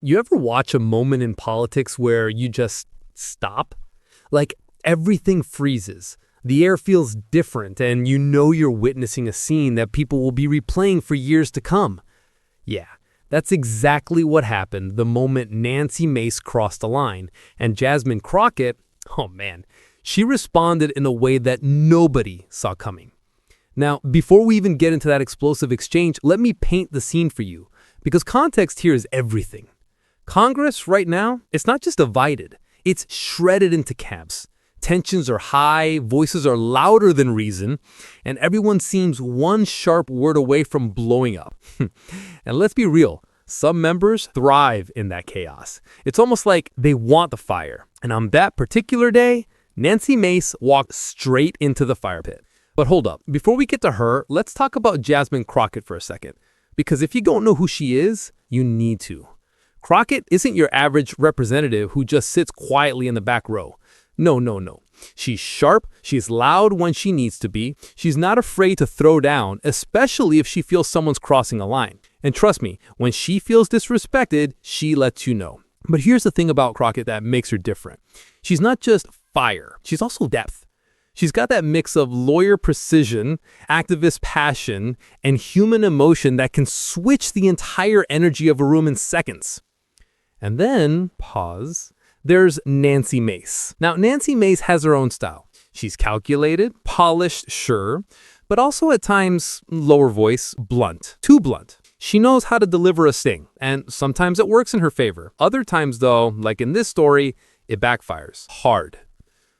You ever watch a moment in politics where you just stop? Like everything freezes. The air feels different, and you know you're witnessing a scene that people will be replaying for years to come. Yeah, that's exactly what happened the moment Nancy Mace crossed the line, and Jasmine Crockett, oh man, she responded in a way that nobody saw coming. Now, before we even get into that explosive exchange, let me paint the scene for you, because context here is everything. Congress, right now, it's not just divided, it's shredded into camps. Tensions are high, voices are louder than reason, and everyone seems one sharp word away from blowing up. And let's be real, some members thrive in that chaos. It's almost like they want the fire. And on that particular day, Nancy Mace walked straight into the fire pit. But hold up, before we get to her, let's talk about Jasmine Crockett for a second. Because if you don't know who she is, you need to. Crockett isn't your average representative who just sits quietly in the back row. No. She's sharp, she's loud when she needs to be, she's not afraid to throw down, especially if she feels someone's crossing a line. And trust me, when she feels disrespected, she lets you know. But here's the thing about Crockett that makes her different. She's not just fire, she's also depth. She's got that mix of lawyer precision, activist passion, and human emotion that can switch the entire energy of a room in seconds. And then, pause, there's Nancy Mace. Now, Nancy Mace has her own style. She's calculated, polished, sure, but also at times, lower voice, blunt, too blunt. She knows how to deliver a sting, and sometimes it works in her favor. Other times, though, like in this story, it backfires hard.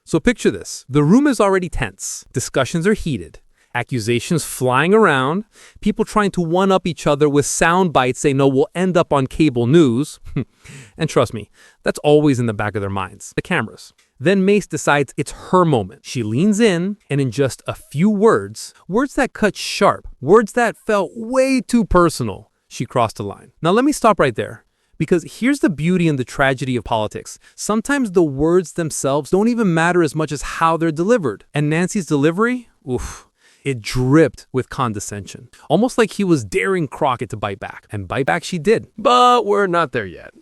So picture this. The room is already tense. Discussions are heated. Accusations flying around, people trying to one-up each other with sound bites they know will end up on cable news. And trust me, that's always in the back of their minds, the cameras. Then Mace decides it's her moment. She leans in, and in just a few words that cut sharp, words that felt way too personal, she crossed the line. Now let me stop right there. Because here's the beauty and the tragedy of politics. Sometimes the words themselves don't even matter as much as how they're delivered. And Nancy's delivery? Oof. It dripped with condescension, almost like he was daring Crockett to bite back. And bite back she did. But we're not there yet.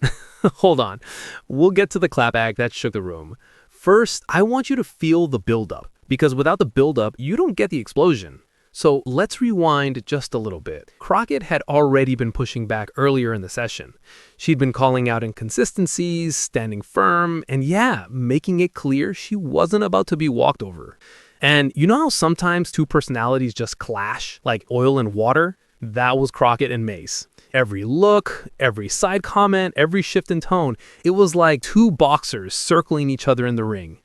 Hold on. We'll get to the clapback that shook the room. First, I want you to feel the buildup, because without the buildup, you don't get the explosion. So let's rewind just a little bit. Crockett had already been pushing back earlier in the session. She'd been calling out inconsistencies, standing firm, and making it clear she wasn't about to be walked over. And you know how sometimes two personalities just clash, like oil and water? That was Crockett and Mace. Every look, every side comment, every shift in tone, it was like two boxers circling each other in the ring.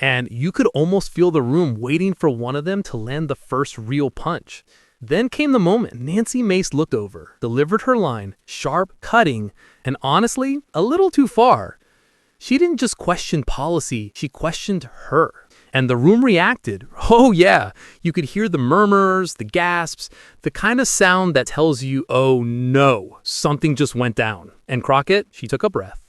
And you could almost feel the room waiting for one of them to land the first real punch. Then came the moment Nancy Mace looked over, delivered her line, sharp, cutting, and honestly, a little too far. She didn't just question policy, she questioned her. And the room reacted. Oh yeah, you could hear the murmurs, the gasps, the kind of sound that tells you, oh no, something just went down. And Crockett, she took a breath.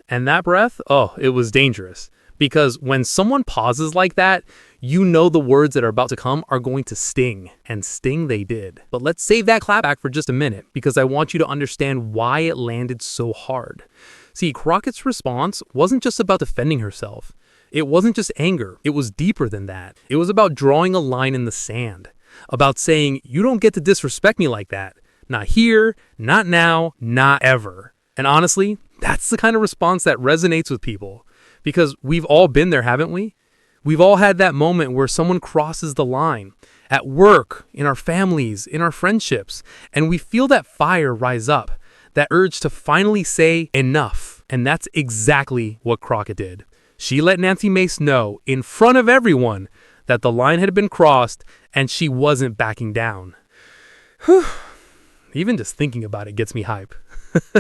And that breath, it was dangerous. Because when someone pauses like that, you know the words that are about to come are going to sting. And sting they did. But let's save that clapback for just a minute, because I want you to understand why it landed so hard. See, Crockett's response wasn't just about defending herself. It wasn't just anger. It was deeper than that. It was about drawing a line in the sand. About saying, you don't get to disrespect me like that. Not here, not now, not ever. And honestly, that's the kind of response that resonates with people. Because we've all been there, haven't we? We've all had that moment where someone crosses the line. At work, in our families, in our friendships. And we feel that fire rise up. That urge to finally say enough. And that's exactly what Crockett did. She let Nancy Mace know, in front of everyone, that the line had been crossed and she wasn't backing down. Whew. Even just thinking about it gets me hype.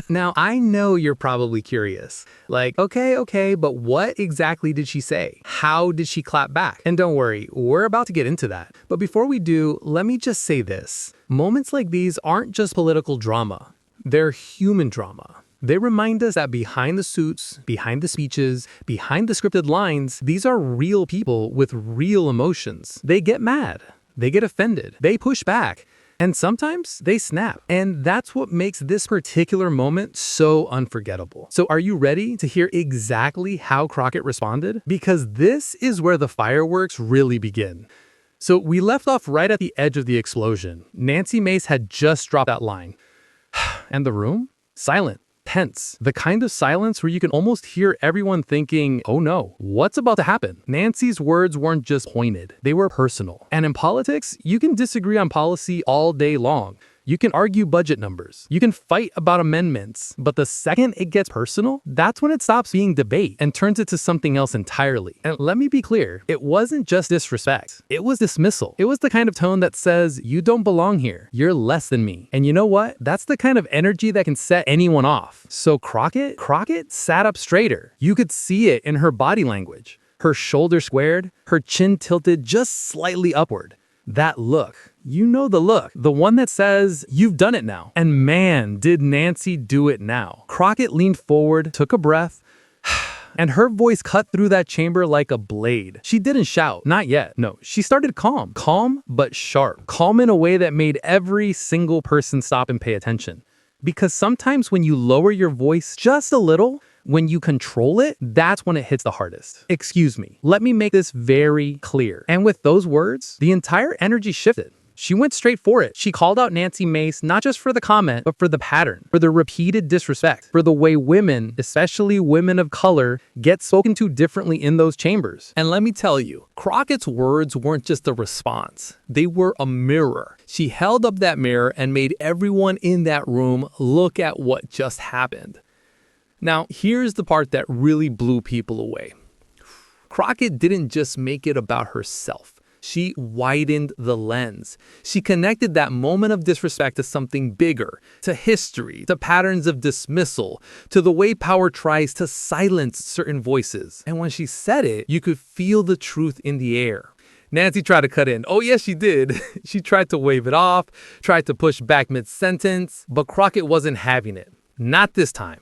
Now, I know you're probably curious. Like, okay, but what exactly did she say? How did she clap back? And don't worry, we're about to get into that. But before we do, let me just say this. Moments like these aren't just political drama. They're human drama. They remind us that behind the suits, behind the speeches, behind the scripted lines, these are real people with real emotions. They get mad. They get offended. They push back. And sometimes they snap. And that's what makes this particular moment so unforgettable. So are you ready to hear exactly how Crockett responded? Because this is where the fireworks really begin. So we left off right at the edge of the explosion. Nancy Mace had just dropped that line. And the room? Silent. Tense. The kind of silence where you can almost hear everyone thinking, oh no, what's about to happen? Nancy's words weren't just pointed, they were personal. And in politics, you can disagree on policy all day long. You can argue budget numbers. You can fight about amendments. But the second it gets personal, that's when it stops being debate and turns it to something else entirely. And let me be clear, it wasn't just disrespect. It was dismissal. It was the kind of tone that says, you don't belong here. You're less than me. And you know what? That's the kind of energy that can set anyone off. So Crockett sat up straighter. You could see it in her body language. Her shoulders squared, her chin tilted just slightly upward. That look, you know the look, the one that says, you've done it now. And man, did Nancy do it now. Crockett leaned forward, took a breath, and her voice cut through that chamber like a blade. She didn't shout, not yet. No, she started calm but sharp. Calm in a way that made every single person stop and pay attention. Because sometimes when you lower your voice just a little, when you control it, that's when it hits the hardest. Excuse me, let me make this very clear. And with those words, the entire energy shifted. She went straight for it. She called out Nancy Mace, not just for the comment, but for the pattern, for the repeated disrespect, for the way women, especially women of color, get spoken to differently in those chambers. And let me tell you, Crockett's words weren't just a response. They were a mirror. She held up that mirror and made everyone in that room look at what just happened. Now, here's the part that really blew people away. Crockett didn't just make it about herself. She widened the lens. She connected that moment of disrespect to something bigger, to history, to patterns of dismissal, to the way power tries to silence certain voices. And when she said it, you could feel the truth in the air. Nancy tried to cut in. Oh, yes, she did. She tried to wave it off, tried to push back mid-sentence, but Crockett wasn't having it. Not this time.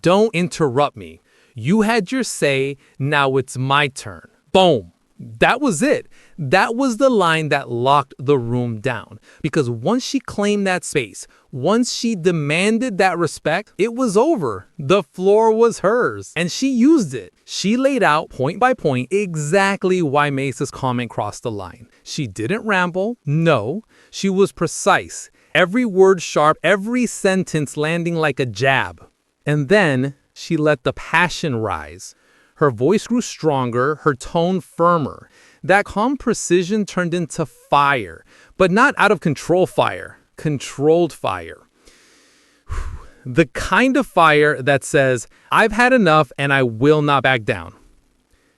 Don't interrupt me. You had your say, now it's my turn. Boom. That was it. That was the line that locked the room down. Because once she claimed that space, once she demanded that respect, it was over. The floor was hers. And she used it. She laid out point by point exactly why Mace's comment crossed the line. She didn't ramble. No, she was precise. Every word sharp, every sentence landing like a jab. And then she let the passion rise. Her voice grew stronger, her tone firmer. That calm precision turned into fire, but not out of control fire, controlled fire. The kind of fire that says, I've had enough and I will not back down.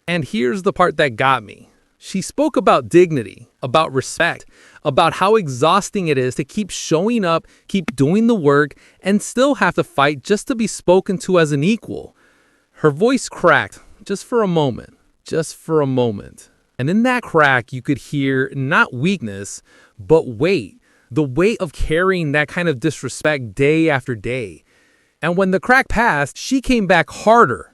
And here's the part that got me. She spoke about dignity, about respect, about how exhausting it is to keep showing up, keep doing the work, and still have to fight just to be spoken to as an equal. Her voice cracked, just for a moment. And in that crack, you could hear not weakness, but weight. The weight of carrying that kind of disrespect day after day. And when the crack passed, she came back harder.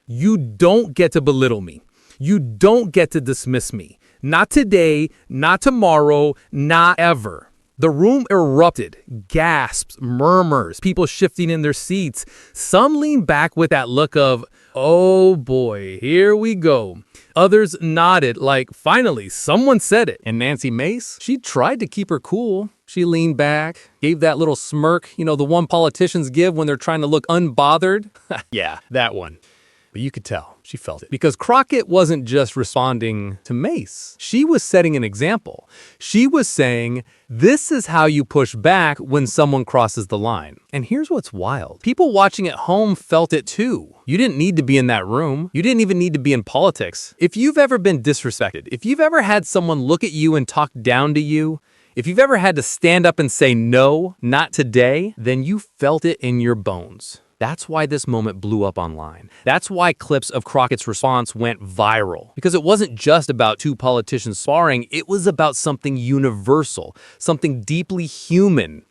You don't get to belittle me. You don't get to dismiss me. Not today, not tomorrow, not ever. The room erupted, gasps, murmurs, people shifting in their seats. Some leaned back with that look of, oh boy, here we go. Others nodded like, finally, someone said it. And Nancy Mace, she tried to keep her cool. She leaned back, gave that little smirk, the one politicians give when they're trying to look unbothered. Yeah, that one. But you could tell, she felt it. Because Crockett wasn't just responding to Mace. She was setting an example. She was saying, this is how you push back when someone crosses the line. And here's what's wild. People watching at home felt it too. You didn't need to be in that room. You didn't even need to be in politics. If you've ever been disrespected, if you've ever had someone look at you and talk down to you, if you've ever had to stand up and say, no, not today, then you felt it in your bones. That's why this moment blew up online. That's why clips of Crockett's response went viral. Because it wasn't just about two politicians sparring, it was about something universal, something deeply human.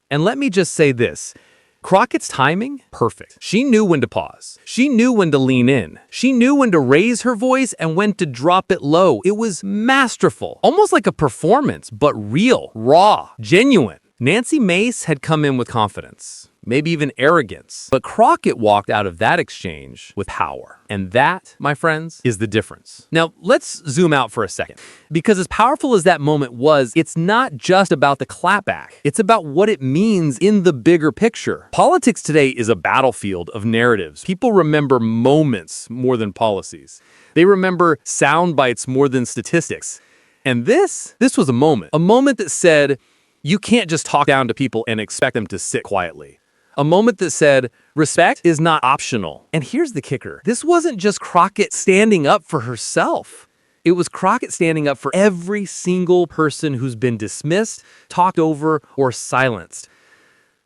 And let me just say this. Crockett's timing? Perfect. She knew when to pause. She knew when to lean in. She knew when to raise her voice and when to drop it low. It was masterful. Almost like a performance, but real, raw, genuine. Nancy Mace had come in with confidence, maybe even arrogance. But Crockett walked out of that exchange with power. And that, my friends, is the difference. Now, let's zoom out for a second. Because as powerful as that moment was, it's not just about the clapback. It's about what it means in the bigger picture. Politics today is a battlefield of narratives. People remember moments more than policies. They remember sound bites more than statistics. And this was a moment that said, you can't just talk down to people and expect them to sit quietly. A moment that said, respect is not optional. And here's the kicker. This wasn't just Crockett standing up for herself. It was Crockett standing up for every single person who's been dismissed, talked over, or silenced.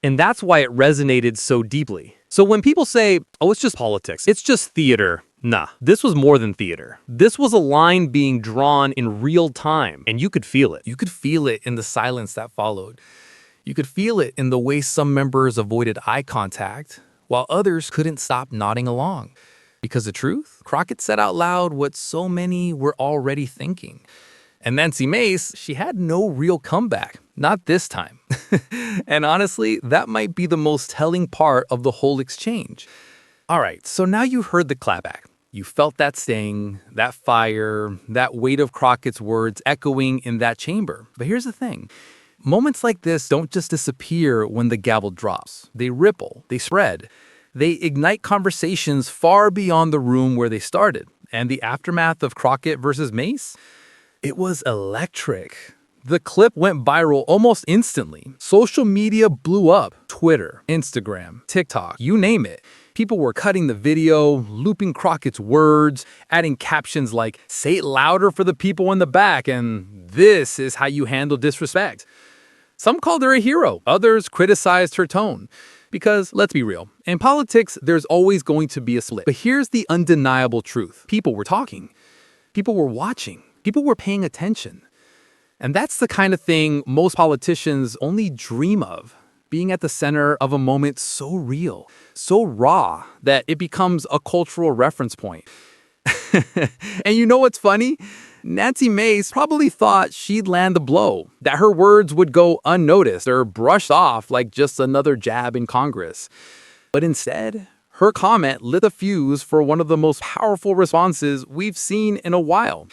And that's why it resonated so deeply. So when people say, oh, it's just politics, it's just theater. Nah, this was more than theater. This was a line being drawn in real time, and you could feel it. You could feel it in the silence that followed. You could feel it in the way some members avoided eye contact, while others couldn't stop nodding along. Because the truth, Crockett said out loud what so many were already thinking. And Nancy Mace, she had no real comeback. Not this time. And honestly, that might be the most telling part of the whole exchange. All right, so now you heard the clapback. You felt that sting, that fire, that weight of Crockett's words echoing in that chamber. But here's the thing. Moments like this don't just disappear when the gavel drops. They ripple, they spread. They ignite conversations far beyond the room where they started. And the aftermath of Crockett versus Mace? It was electric. The clip went viral almost instantly. Social media blew up. Twitter, Instagram, TikTok, you name it. People were cutting the video, looping Crockett's words, adding captions like, say it louder for the people in the back, and this is how you handle disrespect. Some called her a hero. Others criticized her tone. Because, let's be real, in politics, there's always going to be a split. But here's the undeniable truth. People were talking. People were watching. People were paying attention. And that's the kind of thing most politicians only dream of. Being at the center of a moment so real, so raw, that it becomes a cultural reference point. And you know what's funny? Nancy Mace probably thought she'd land the blow, that her words would go unnoticed or brushed off like just another jab in Congress. But instead, her comment lit the fuse for one of the most powerful responses we've seen in a while.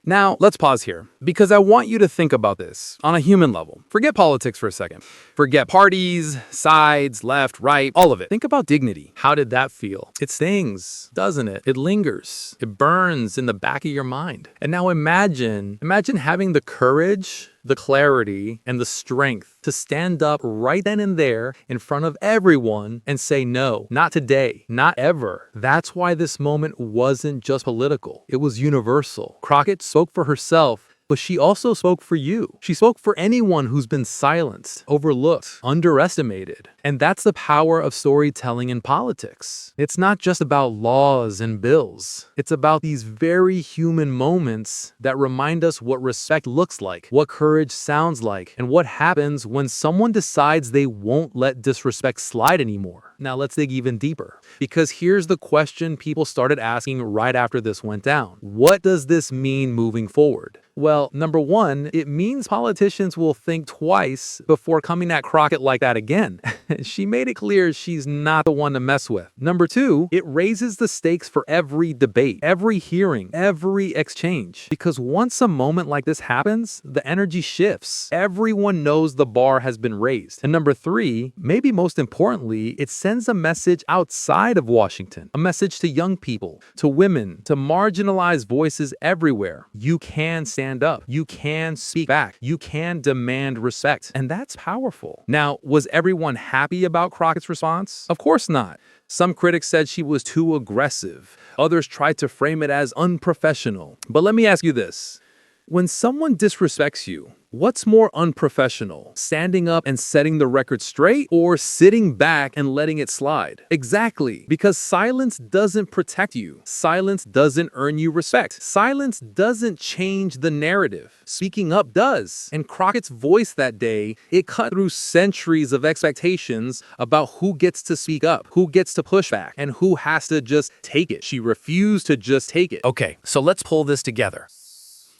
Now, let's pause here, because I want you to think about this on a human level. Forget politics for a second. Forget parties, sides, left, right, all of it. Think about dignity. How did that feel? It stings, doesn't it? It lingers. It burns in the back of your mind. And now imagine having the courage, the clarity, and the strength to stand up right then and there in front of everyone and say no, not today, not ever. That's why this moment wasn't just political. It was universal. Crockett spoke for herself, but she also spoke for you. She spoke for anyone who's been silenced, overlooked, underestimated. And that's the power of storytelling in politics. It's not just about laws and bills. It's about these very human moments that remind us what respect looks like, what courage sounds like, and what happens when someone decides they won't let disrespect slide anymore. Now let's dig even deeper, because here's the question people started asking right after this went down. What does this mean moving forward? Well, number one, it means politicians will think twice before coming at Crockett like that again. She made it clear she's not the one to mess with. Number two, it raises the stakes for every debate, every hearing, every exchange. Because once a moment like this happens, the energy shifts. Everyone knows the bar has been raised. And number three, maybe most importantly, it sends a message outside of Washington, a message to young people, to women, to marginalized voices everywhere. You can stand up. You can speak back. You can demand respect. And that's powerful. Now, was everyone happy about Crockett's response? Of course not. Some critics said she was too aggressive. Others tried to frame it as unprofessional. But let me ask you this. When someone disrespects you, what's more unprofessional? Standing up and setting the record straight, or sitting back and letting it slide? Exactly, because silence doesn't protect you. Silence doesn't earn you respect. Silence doesn't change the narrative. Speaking up does. And Crockett's voice that day, it cut through centuries of expectations about who gets to speak up, who gets to push back, and who has to just take it. She refused to just take it. Okay, so let's pull this together.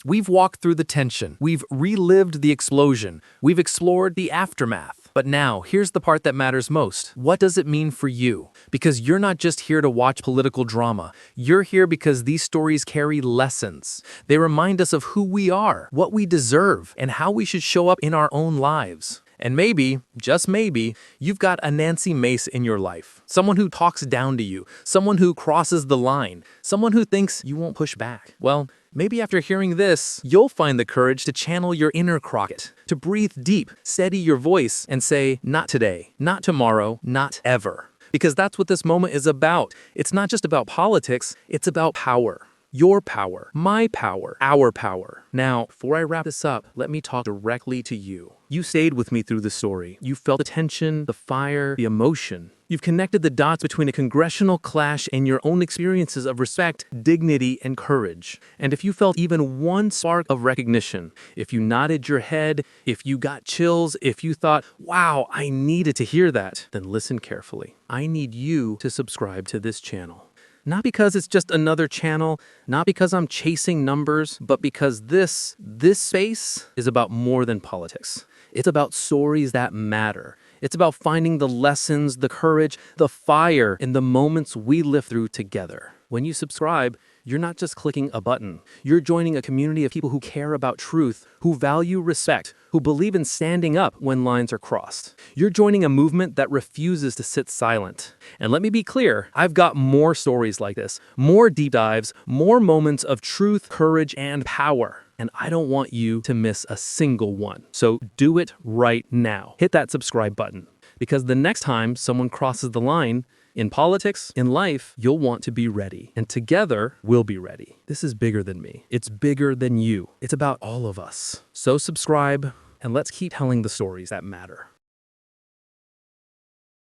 We've walked through the tension. We've relived the explosion. We've explored the aftermath. But now, here's the part that matters most. What does it mean for you? Because you're not just here to watch political drama. You're here because these stories carry lessons. They remind us of who we are, what we deserve, and how we should show up in our own lives. And maybe, just maybe, you've got a Nancy Mace in your life. Someone who talks down to you. Someone who crosses the line. Someone who thinks you won't push back. Well, maybe after hearing this, you'll find the courage to channel your inner Crockett, to breathe deep, steady your voice, and say, not today, not tomorrow, not ever. Because that's what this moment is about. It's not just about politics, it's about power. Your power, my power, our power. Now, before I wrap this up, let me talk directly to you. You stayed with me through the story. You felt the tension, the fire, the emotion. You've connected the dots between a congressional clash and your own experiences of respect, dignity, and courage. And if you felt even one spark of recognition, if you nodded your head, if you got chills, if you thought, wow, I needed to hear that, then listen carefully. I need you to subscribe to this channel. Not because it's just another channel, not because I'm chasing numbers, but because this space is about more than politics. It's about stories that matter. It's about finding the lessons, the courage, the fire in the moments we live through together. When you subscribe, you're not just clicking a button. You're joining a community of people who care about truth, who value respect, who believe in standing up when lines are crossed. You're joining a movement that refuses to sit silent. And let me be clear, I've got more stories like this, more deep dives, more moments of truth, courage, and power. And I don't want you to miss a single one. So do it right now. Hit that subscribe button. Because the next time someone crosses the line, in politics, in life, you'll want to be ready. And together, we'll be ready. This is bigger than me. It's bigger than you. It's about all of us. So subscribe, and let's keep telling the stories that matter.